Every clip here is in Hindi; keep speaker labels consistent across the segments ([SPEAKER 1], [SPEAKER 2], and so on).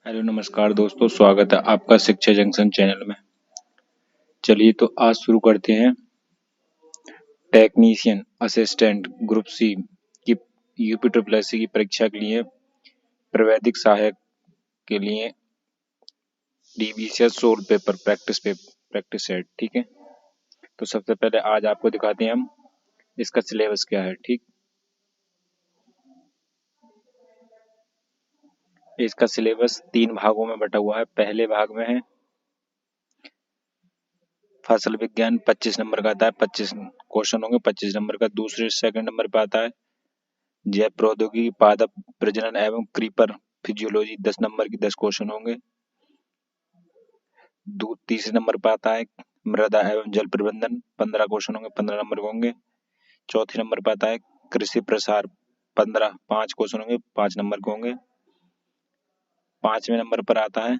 [SPEAKER 1] हेलो नमस्कार दोस्तों, स्वागत है आपका शिक्षा जंक्शन चैनल में। चलिए तो आज शुरू करते हैं टेक्नीशियन असिस्टेंट ग्रुप सी की यूपी ट्रिपल एस सी की परीक्षा के लिए प्राविधिक सहायक के लिए डीबीसीएस सोल पेपर प्रैक्टिस सेट। ठीक है, तो सबसे पहले आज आपको दिखाते हैं हम इसका सिलेबस क्या है। ठीक, इसका सिलेबस 3 भागों में बटा हुआ है। पहले भाग में है फसल विज्ञान, 25 नंबर का आता है, 25 क्वेश्चन होंगे, 25 नंबर का। दूसरे सेकंड नंबर पे आता है जैव प्रौद्योगिकी, पादप प्रजनन एवं क्रीपर फिजियोलॉजी, 10 नंबर की 10 क्वेश्चन होंगे। तीसरे नंबर पर आता है मृदा एवं जल प्रबंधन, 15 क्वेश्चन होंगे, 15 नंबर के होंगे। चौथे नंबर पर आता है कृषि प्रसार, 5 क्वेश्चन होंगे, 5 नंबर के होंगे। पांचवें नंबर पर आता है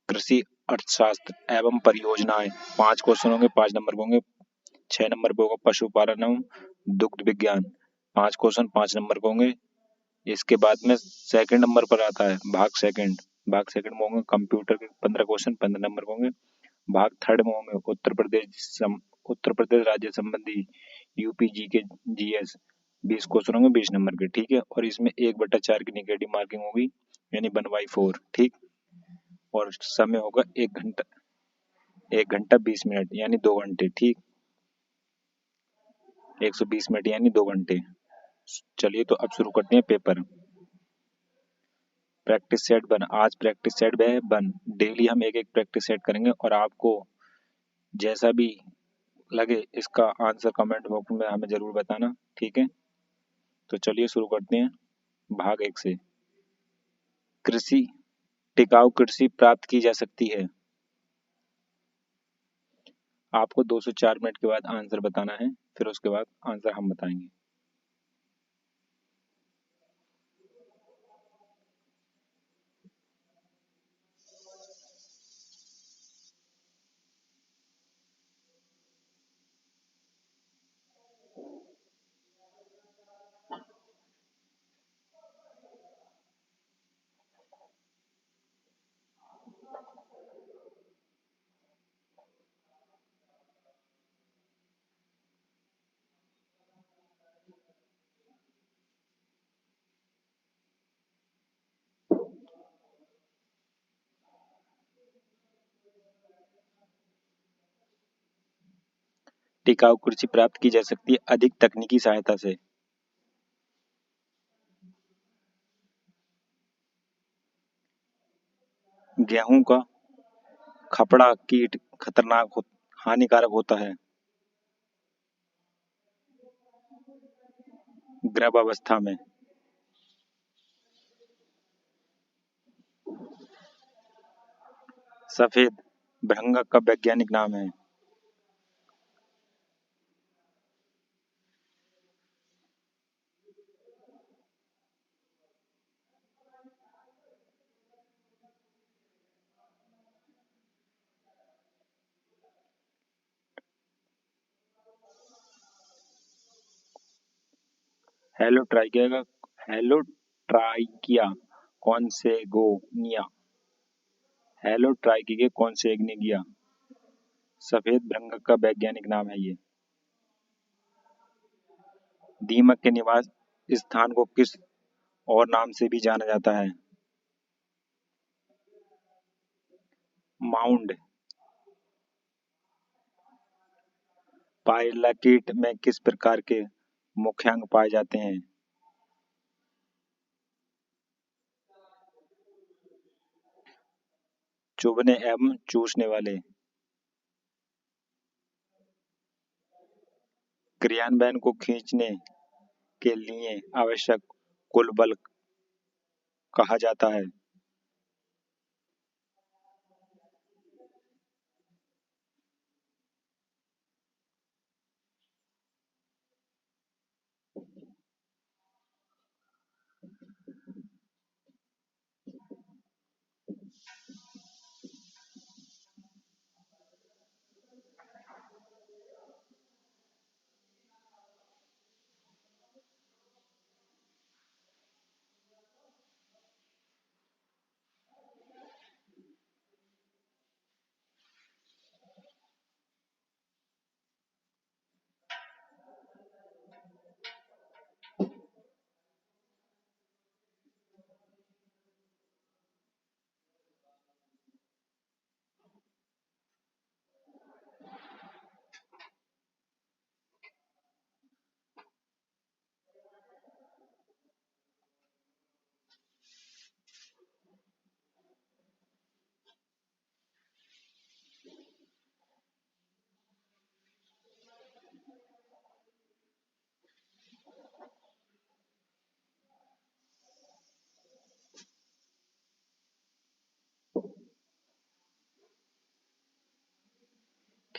[SPEAKER 1] कृषि अर्थशास्त्र एवं परियोजनाएं, 5 क्वेश्चन होंगे, 5 नंबर के होंगे। 6 नंबर पर होगा पशुपालन एवं दुग्ध विज्ञान, 5 क्वेश्चन, 5 नंबर के होंगे। इसके बाद में सेकंड नंबर पर आता है भाग सेकंड में होंगे कंप्यूटर के 15 क्वेश्चन, 15 नंबर के होंगे। भाग थर्ड में होंगे उत्तर प्रदेश राज्य संबंधी यूपी जी के जीएस, 20 क्वेश्चन होंगे, 20 नंबर के। ठीक है, और इसमें 1/4 की निगेटिव मार्किंग होगी, यानी 1/4। ठीक, और समय होगा 1 घंटा 20 मिनट यानी 2 घंटे। ठीक, 120 मिनट यानी 2 घंटे। चलिए तो अब शुरू करते हैं पेपर। प्रैक्टिस सेट बन, आज प्रैक्टिस सेट बन। डेली हम एक एक प्रैक्टिस सेट करेंगे और आपको जैसा भी लगे इसका आंसर कमेंट बॉक्स में हमें जरूर बताना। ठीक है, तो चलिए शुरू करते हैं भाग 1 से। कृषि, टिकाऊ कृषि प्राप्त की जा सकती है। आपको 2 से 4 मिनट के बाद आंसर बताना है, फिर उसके बाद आंसर हम बताएंगे। टिकाऊ कृषि प्राप्त की जा सकती है अधिक तकनीकी सहायता से। गेहूं का खपड़ा कीट हानिकारक होता है गर्भावस्था में। सफेद भृंगक का वैज्ञानिक नाम है। हेलोट्राइकिया कॉन्सेगोनिया, हेलोट्राइकिया कॉन्सेग्निगिया, सफेद भृंगक का वैज्ञानिक नाम है ये। दीमक के निवास स्थान को किस और नाम से भी जाना जाता है? माउंड। पायरिल्ला कीट में किस प्रकार के मुख्य अंग पाए जाते हैं? चुभने एवं चूसने वाले। क्रियान्वयन को खींचने के लिए आवश्यक कुल बल कहा जाता है?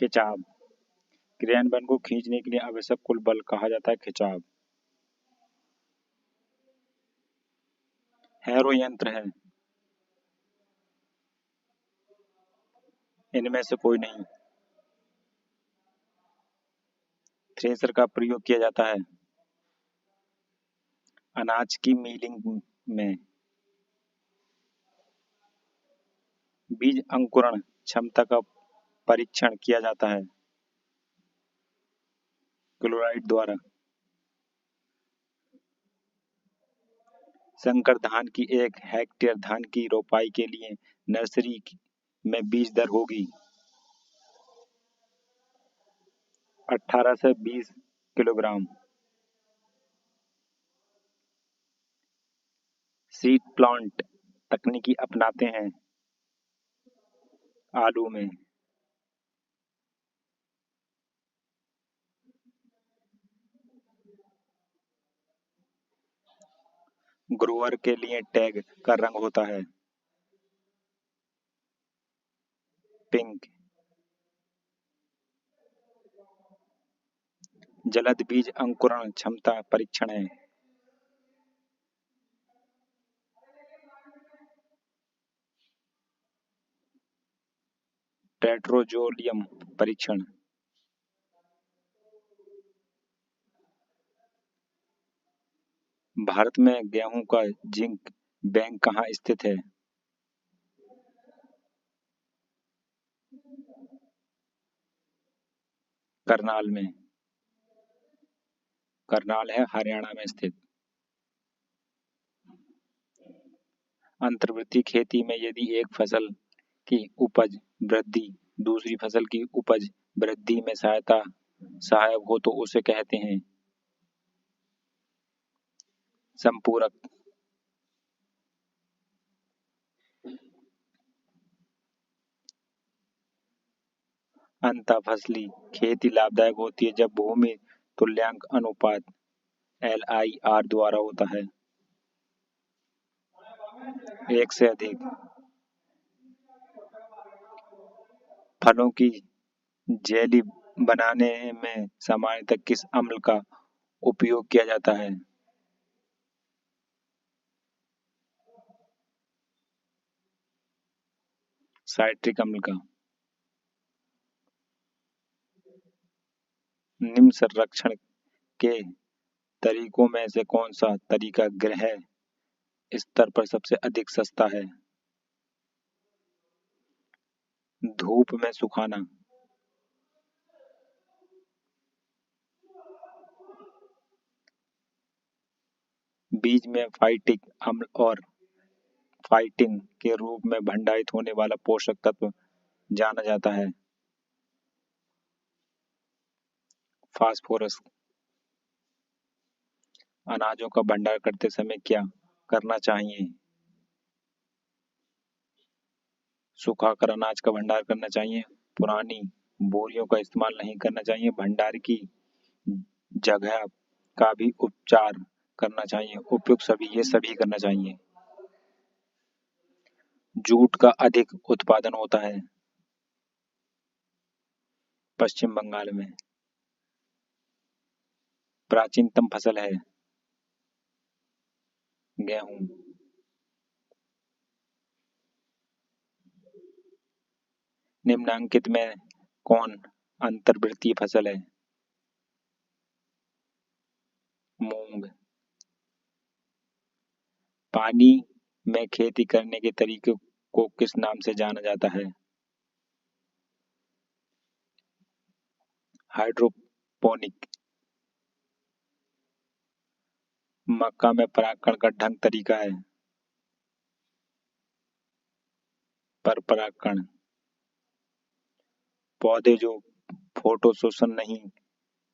[SPEAKER 1] खिंचाव। क्रियान्वयन को खींचने के लिए आवश्यक कुल बल कहा जाता है खिंचाव। हैरो यंत्र है। इनमें से कोई नहीं। थ्रेसर का प्रयोग किया जाता है अनाज की मिलिंग में। बीज अंकुरण क्षमता का परीक्षण किया जाता है क्लोराइड द्वारा। संकर धान की 1 हेक्टेयर धान की रोपाई के लिए नर्सरी में बीज दर होगी 18 से 20 किलोग्राम। सीड प्लांट तकनीकी अपनाते हैं आलू में। ग्रोवर के लिए टैग का रंग होता है पिंक। जलद बीज अंकुरण क्षमता परीक्षण है टेट्रोजोलियम परीक्षण। भारत में गेहूं का जिंक बैंक कहाँ स्थित है? करनाल में। करनाल है हरियाणा में स्थित। अंतर्वृत्तीय खेती में यदि एक फसल की उपज वृद्धि दूसरी फसल की उपज वृद्धि में सहायक हो तो उसे कहते हैं संपूरक। अंतःफसली खेती लाभदायक होती है जब भूमि तुल्यांक अनुपात LIR द्वारा होता है 1 से अधिक। फलों की जेली बनाने में सामान्यतः किस अम्ल का उपयोग किया जाता है? साइट्रिक अम्ल का। निम्न संरक्षण के तरीकों में से कौन सा तरीका गृह स्तर पर सबसे अधिक सस्ता है? धूप में सुखाना। बीज में फाइटिक अम्ल और फाइटिन के रूप में भंडारित होने वाला पोषक तत्व जाना जाता है फास्फोरस। अनाजों का भंडारण करते समय क्या करना चाहिए? सुखाकर अनाज का भंडारण करना चाहिए। पुरानी बोरियों का इस्तेमाल नहीं करना चाहिए। भंडार की जगह का भी उपचार करना चाहिए। उपयुक्त ये सभी करना चाहिए। जूट का अधिक उत्पादन होता है पश्चिम बंगाल में। प्राचीनतम फसल है गेहूं। निम्नांकित में कौन अंतर्वृत्तीय फसल है? मूंग। पानी में खेती करने के तरीके को किस नाम से जाना जाता है? हाइड्रोपोनिक। मक्का में परागण का ढंग तरीका है पर परागण। पौधे जो फोटो शोषण नहीं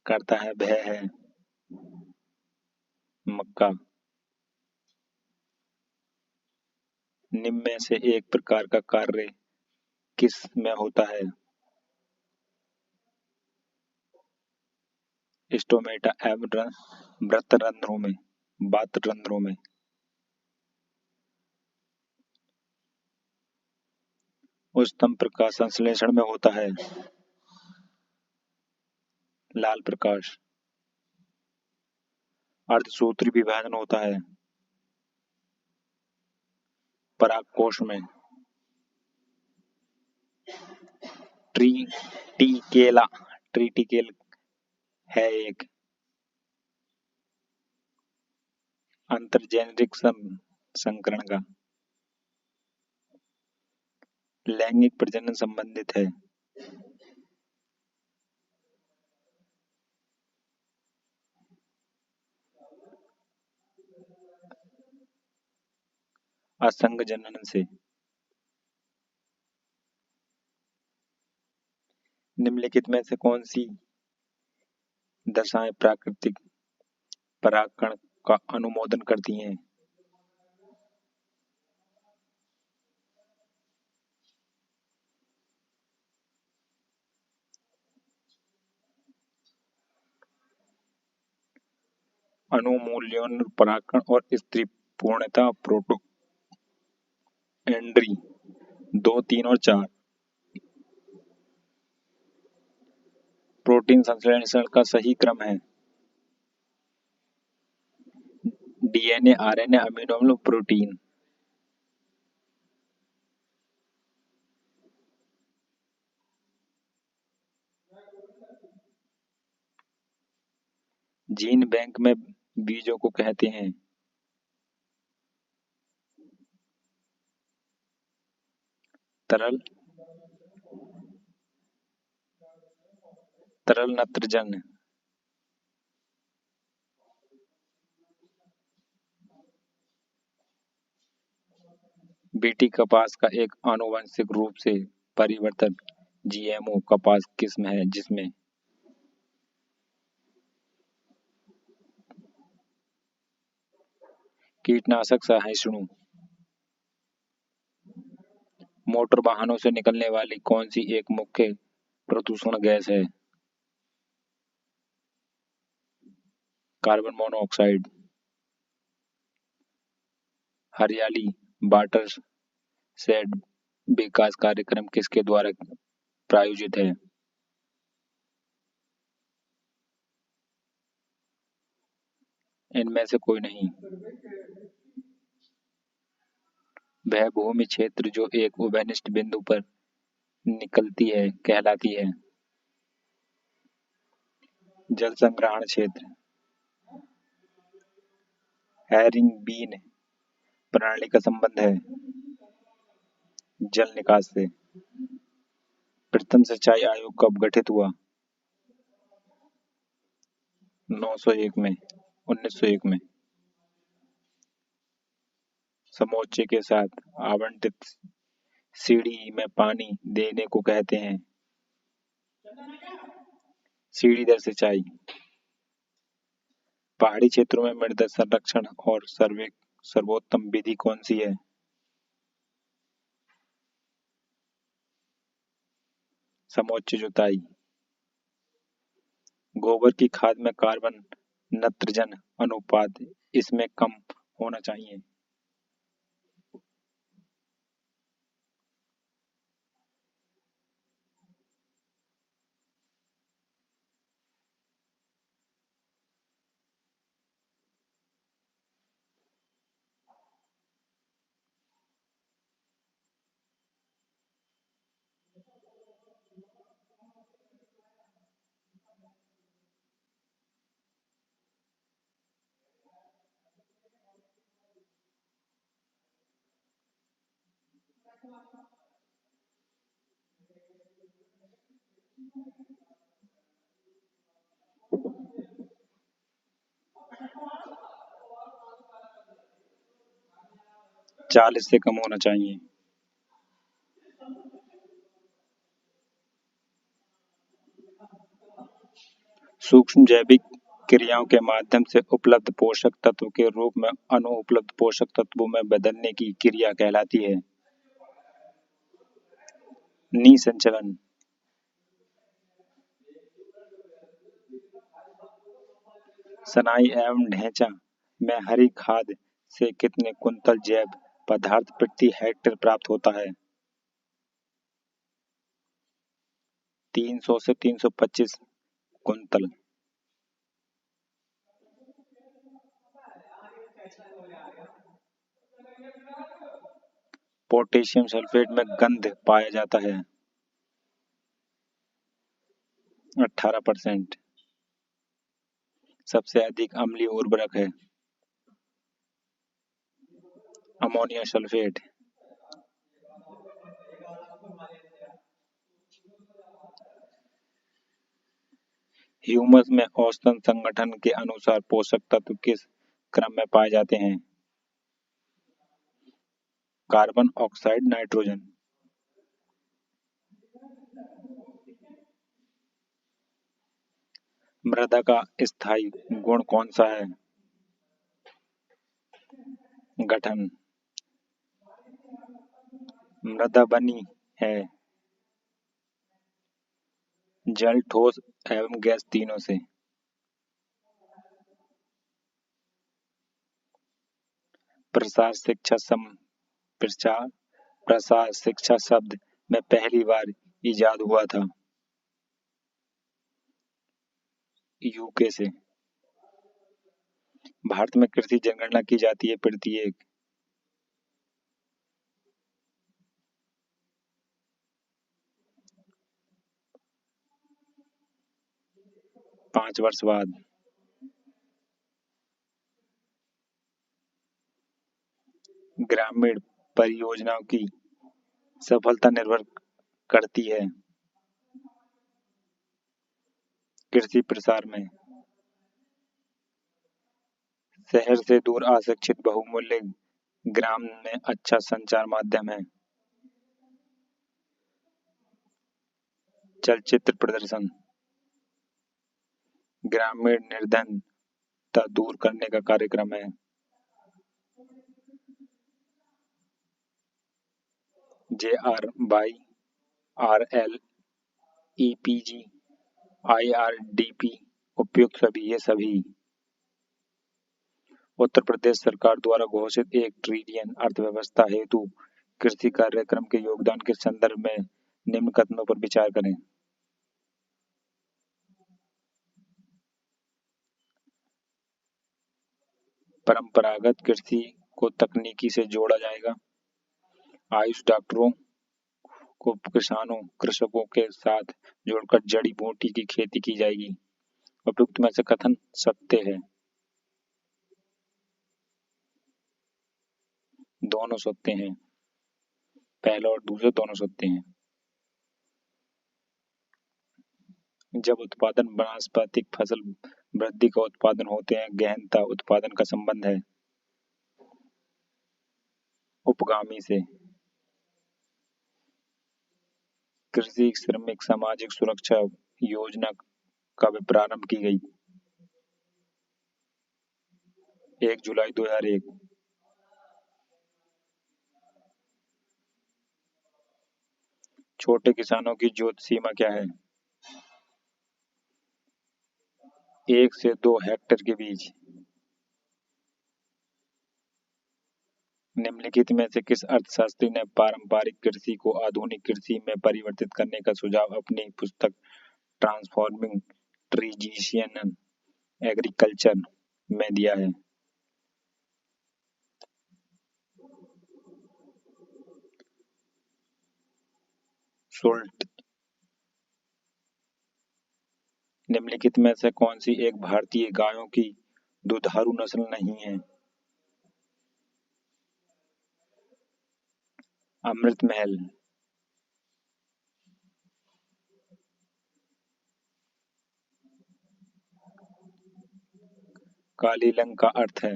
[SPEAKER 1] करता है वह है मक्का। निम्न में से एक प्रकार का कार्य किस में होता है? स्टोमेटा एवं बातरंध्रों में। उच्चतम प्रकाश संश्लेषण में होता है लाल प्रकाश। अर्धसूत्री विभाजन होता है परागकोश में। ट्रीटिकेला ट्रीटिकेल है एक अंतर्जेनेरिक संकरण का। लैंगिक प्रजनन संबंधित है। असंग जनन से। निम्नलिखित में से कौन सी दशाएं प्राकृतिक परागकण का अनुमोदन करती हैं? अनुमूल्यन परागकण और स्त्री पूर्णता प्रोटो एंड्री 2, 3 और 4। प्रोटीन संश्लेषण का सही क्रम है डीएनए, आरएनए, अमीनो अम्ल, प्रोटीन। जीन बैंक में बीजों को कहते हैं तरल नत्रजन। बीटी कपास का एक आनुवंशिक रूप से परिवर्तित जीएमओ कपास किस्म है जिसमें कीटनाशक सहिष्णु। मोटर वाहनों से निकलने वाली कौन सी एक मुख्य प्रदूषण गैस है? Carbon monoxide. हरियाली वाटर शेड विकास कार्यक्रम किसके द्वारा प्रायोजित है? इनमें से कोई नहीं। वह भूमि क्षेत्र जो एक उभयनिष्ठ बिंदु पर निकलती है कहलाती है जल संग्रहण क्षेत्र। हैरिंगबीन प्रणाली का संबंध है जल निकास से। प्रथम सिंचाई आयोग कब गठित हुआ? 1901 में। समोच्च के साथ आवंटित सीढ़ी में पानी देने को कहते हैं सीढ़ीदार सिंचाई। पहाड़ी क्षेत्रों में मृदा संरक्षण और सर्वोत्तम विधि कौन सी है? समोच्च जुताई। गोबर की खाद में कार्बन नत्रजन अनुपात इसमें कम होना चाहिए। चालीस से कम होना चाहिए। सूक्ष्म जैविक क्रियाओं के माध्यम से उपलब्ध पोषक तत्व के रूप में अनुपलब्ध पोषक तत्वों में बदलने की क्रिया कहलाती है निसंचलन। सनाई एवं ढैंचा में हरी खाद से कितने कुंतल जैव पदार्थ प्रति हेक्टेयर प्राप्त होता है? 300 से 325 कुंतल। पोटेशियम सल्फेट में गंध पाया जाता है 18%। सबसे अधिक अम्लीय उर्वरक है अमोनिया सल्फेट। ह्यूमस में औसतन संगठन के अनुसार पोषक तत्व किस क्रम में पाए जाते हैं? Carbon oxide, nitrogen. मृदा का स्थायी गुण कौन सा है? गठन। मृदा बनी है जल, ठोस एवं गैस तीनों से। प्रसार शिक्षा प्रचार प्रसार शिक्षा शब्द में पहली बार इजाद हुआ था यूके से। भारत में कृषि जनगणना की जाती है प्रत्येक 5 वर्ष बाद। ग्रामीण परियोजनाओं की सफलता निर्भर करती है कृषि प्रसार में। शहर से दूर अशिक्षित बहुमूल्य ग्राम में अच्छा संचार माध्यम है चलचित्र प्रदर्शन। ग्रामीण निर्धनता दूर करने का कार्यक्रम है JRYRLEPG IRDP। उपयुक्त सभी ये सभी उत्तर प्रदेश सरकार द्वारा घोषित 1 ट्रिलियन अर्थव्यवस्था हेतु कृषि कार्यक्रम के योगदान के संदर्भ में निम्न कथनों पर विचार करें। परंपरागत कृषि को तकनीकी से जोड़ा जाएगा। आयुष डॉक्टरों को कृषकों के साथ जोड़कर जड़ी बूटी की खेती की जाएगी। उपयुक्त में से कथन सत्य है? दोनों सत्य हैं। पहला और दूसरा दोनों सत्य हैं। जब उत्पादन वानस्पतिक फसल वृद्धि का उत्पादन होते हैं, गहनता उत्पादन का संबंध है उपगामी से। कृषि श्रमिक सामाजिक सुरक्षा योजना कब प्रारंभ की गई? 1 जुलाई 2001। छोटे किसानों की जोत सीमा क्या है? 1 से 2 हेक्टेयर के बीच। निम्नलिखित में से किस अर्थशास्त्री ने पारंपरिक कृषि को आधुनिक कृषि में परिवर्तित करने का सुझाव अपनी पुस्तक ट्रांसफॉर्मिंग ट्रेडिशनल एग्रीकल्चर में दिया है? शुल्ट। निम्नलिखित में से कौन सी एक भारतीय गायों की दुधारू नस्ल नहीं है? अमृत महल। काली रंग का अर्थ है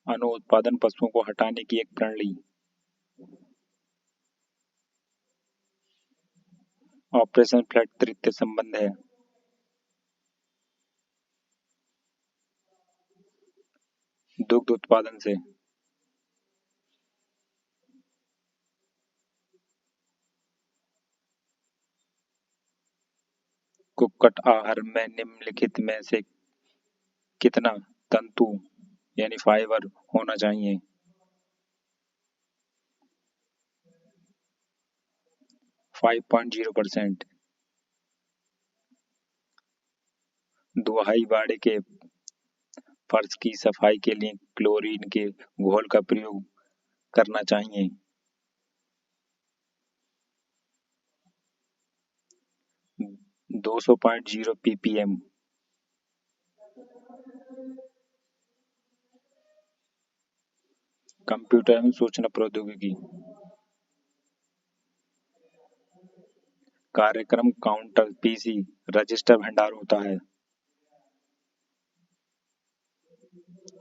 [SPEAKER 1] अनुत्पादन पशुओं को हटाने की एक प्रणाली। ऑपरेशन फ्लड तृतीय संबंध है दुग्ध उत्पादन से। कुक्कुट आहार में निम्नलिखित में से कितना तंतु यानी फाइबर होना चाहिए? 5.0%। दुहाई बाड़े के फर्श की सफाई के लिए क्लोरीन के घोल का प्रयोग करना चाहिए। 200.0 ppm। कंप्यूटर एवं सूचना प्रौद्योगिकी कार्यक्रम काउंटर पीसी रजिस्टर भंडार होता है।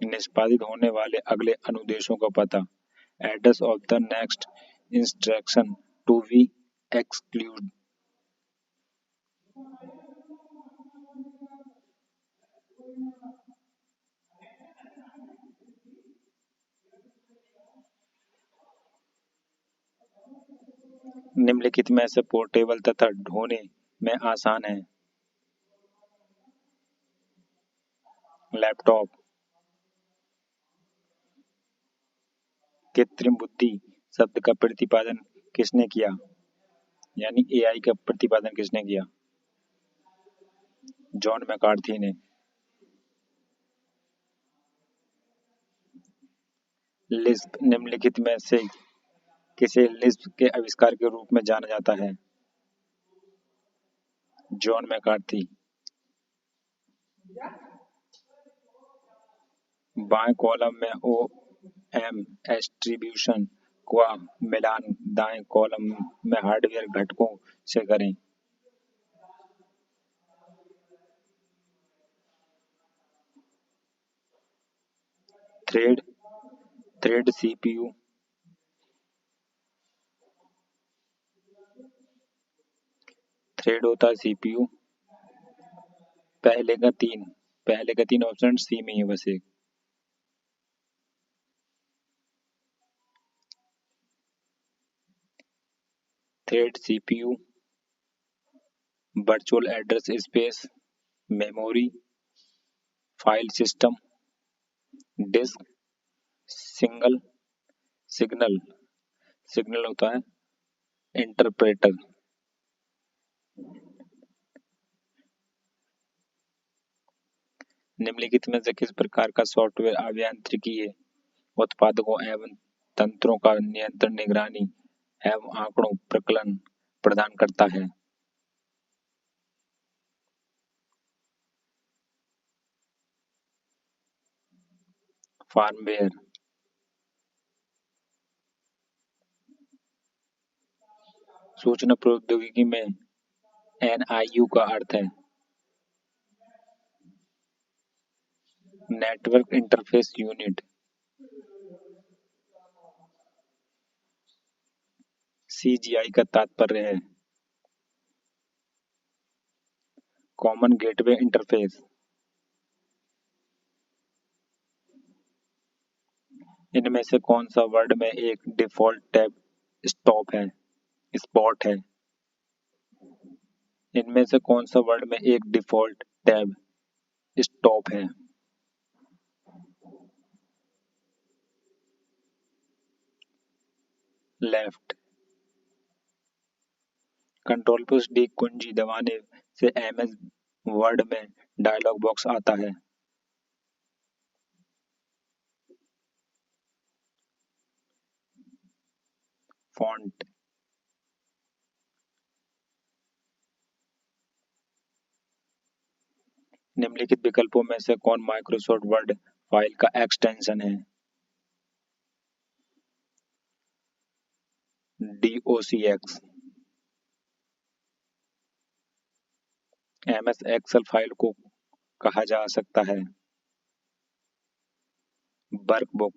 [SPEAKER 1] निष्पादित होने वाले अगले अनुदेशों का पता। Address of the next instruction to be exclude. निम्नलिखित में से पोर्टेबल तथा ढोने में आसान है। लैपटॉप। कृत्रिम बुद्धि शब्द का प्रतिपादन किसने किया, यानी एआई का प्रतिपादन किसने किया? जॉन मैकार्थी ने। लिस्प निम्नलिखित में से किसे लिस्प के आविष्कार के रूप में जाना जाता है? John McCarthy. बाएं कॉलम में ओ एम डिस्ट्रीब्यूशन का मिलान दाएं कॉलम में हार्डवेयर घटकों से करें। Thread CPU. थ्रेड होता है सीपीयू। पहले का तीन ऑप्शन सी में ही है बस एक। Thread CPU, virtual address space, memory, file system, disk, signal होता है इंटरप्रेटर। निम्नलिखित में से किस प्रकार का सॉफ्टवेयर अभियांत्रिकीय उत्पादकों एवं तंत्रों का नियंत्रण, निगरानी एवं आंकड़ों प्रकलन प्रदान करता है? फार्मवेयर। सूचना प्रौद्योगिकी में एनआईयू का अर्थ है नेटवर्क इंटरफेस यूनिट। सीजीआई का तात्पर्य है कॉमन गेटवे इंटरफेस। इनमें से कौन सा वर्ड में एक डिफॉल्ट टैब स्पॉट है? इनमें से कौन सा वर्ड में एक डिफॉल्ट टैब स्टॉप है? लेफ्ट। कंट्रोल प्लस डी कुंजी दबाने से एमएस वर्ड में डायलॉग बॉक्स आता है। फॉन्ट। निम्नलिखित विकल्पों में से कौन माइक्रोसॉफ्ट वर्ड फाइल का एक्सटेंशन है? DOCX। MS एक्सेल फाइल को कहा जा सकता है वर्कबुक।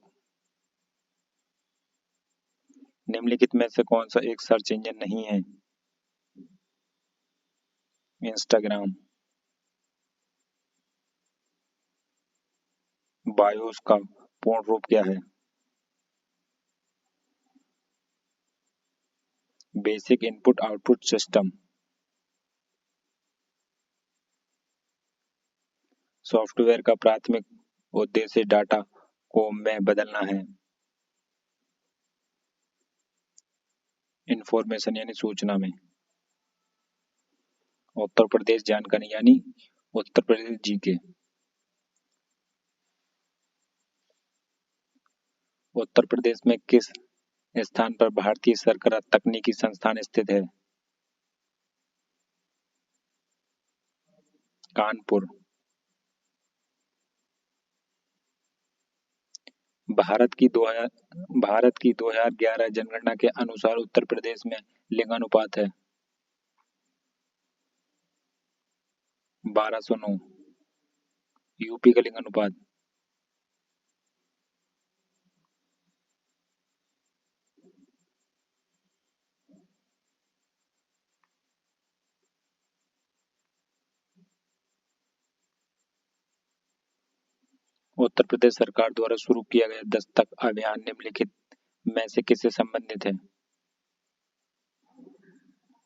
[SPEAKER 1] निम्नलिखित में से कौन सा एक सर्च इंजन नहीं है? इंस्टाग्राम। बायोस का पूर्ण रूप क्या है? Basic input output system. Software का प्राथमिक उद्देश्य डाटा को में बदलना है। इंफॉर्मेशन यानी सूचना में। उत्तर प्रदेश जानकारी यानी उत्तर प्रदेश जीके। उत्तर प्रदेश में किस स्थान पर भारतीय सरकार तकनीकी संस्थान स्थित है? कानपुर। भारत की 2011 जनगणना के अनुसार उत्तर प्रदेश में लिंगानुपात है 1209। यूपी का लिंगानुपात? उत्तर प्रदेश सरकार द्वारा शुरू किया गया दस्तक अभियान निम्नलिखित में से किससे संबंधित है?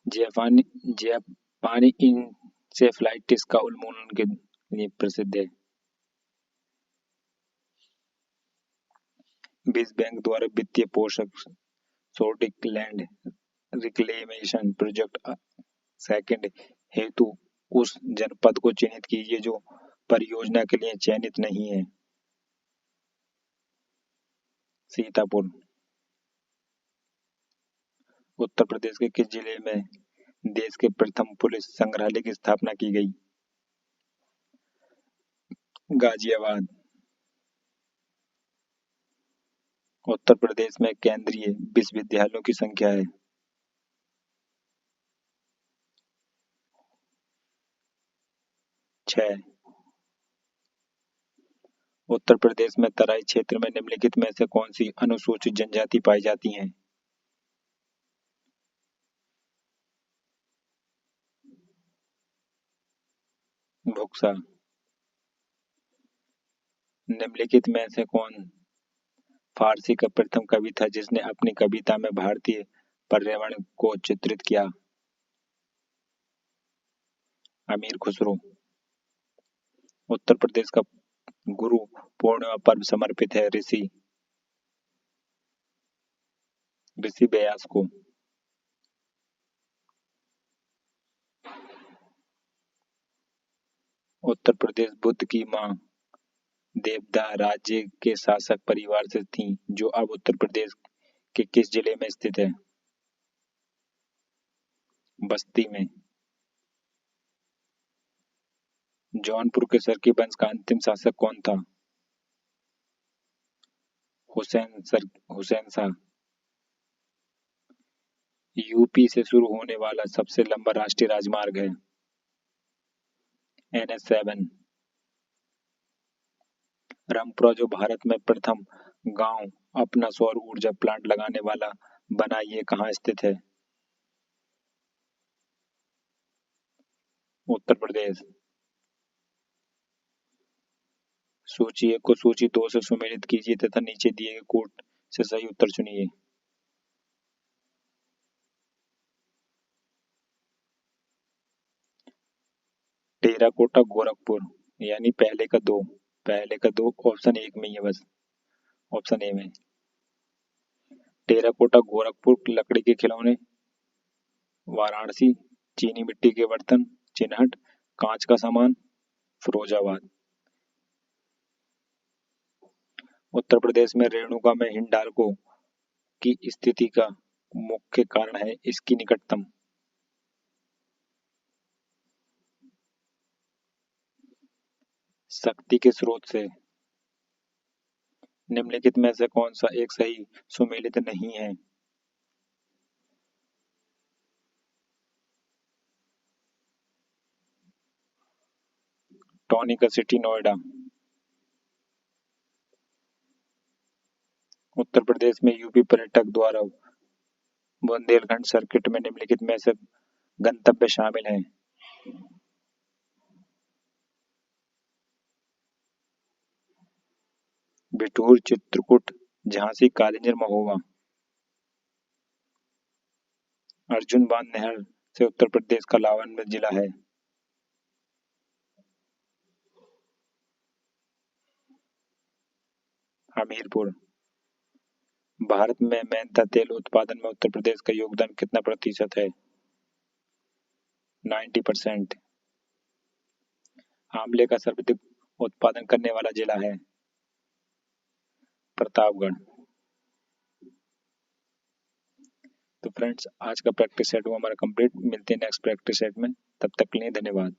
[SPEAKER 1] जापानी जापानी इंसेफ्लाइटिस का उन्मूलन के लिए प्रसिद्ध है। विश्व बैंक द्वारा वित्तीय पोषक sodic land reclamation project second हेतु उस जनपद को चिन्हित कीजिए जो परियोजना के लिए चयनित नहीं है। सीतापुर। उत्तर प्रदेश के किस जिले में देश के प्रथम पुलिस संग्रहालय की स्थापना की गई? गाजियाबाद। उत्तर प्रदेश में केंद्रीय विश्वविद्यालयों की संख्या है 6। उत्तर प्रदेश में तराई क्षेत्र में निम्नलिखित में से कौन सी अनुसूचित जनजाति पाई जाती है? भुक्सा। निम्नलिखित में से कौन फारसी का प्रथम कवि था जिसने अपनी कविता में भारतीय पर्यावरण को चित्रित किया? अमीर खुसरो। उत्तर प्रदेश का गुरु पूर्णिमा पर्व समर्पित है ऋषि व्यास को। उत्तर प्रदेश बुद्ध की मां देवदा राज्य के शासक परिवार से थीं जो अब उत्तर प्रदेश के किस जिले में स्थित है? बस्ती में। जौनपुर के सरकी वंश का अंतिम शासक कौन था? हुसैन शाह। यूपी से शुरू होने वाला सबसे लंबा राष्ट्रीय राजमार्ग है NH7। रामपुरा जो भारत में प्रथम गांव अपना सौर ऊर्जा प्लांट लगाने वाला बना, ये कहाँ स्थित है? उत्तर प्रदेश। सूची 1 को सूची 2 से सुमेलित कीजिए तथा नीचे दिए गए कोट से सही उत्तर चुनिए। टेराकोटा गोरखपुर यानी पहले का दो ऑप्शन 1 में ही है बस। ऑप्शन ए में टेराकोटा गोरखपुर लकड़ी के खिलौने, वाराणसी चीनी मिट्टी के बर्तन, चिन्हट कांच का सामान, फिरोजाबाद। उत्तर प्रदेश में रेणुका में हिंडाल्को की स्थिति का मुख्य कारण है इसकी निकटतम शक्ति के स्रोत से। निम्नलिखित में से कौन सा एक सही सुमेलित नहीं है? Tonic city Noida. उत्तर प्रदेश में यूपी पर्यटक द्वारा बुंदेलखंड सर्किट में निम्नलिखित में से गंतव्य शामिल हैं? बिठूर, चित्रकूट, झांसी, कालिंजर, महोबा। अर्जुन बांध नहर से उत्तर प्रदेश का 52वां जिला है। हमीरपुर। भारत में मेंथा तेल उत्पादन में उत्तर प्रदेश का योगदान कितना प्रतिशत है? 90%। आंवले का सर्वाधिक उत्पादन करने वाला जिला है प्रतापगढ़। तो फ्रेंड्स, आज का प्रैक्टिस सेट हुआ हमारा कंप्लीट। मिलते हैं नेक्स्ट प्रैक्टिस सेट में, तब तक के लिए धन्यवाद।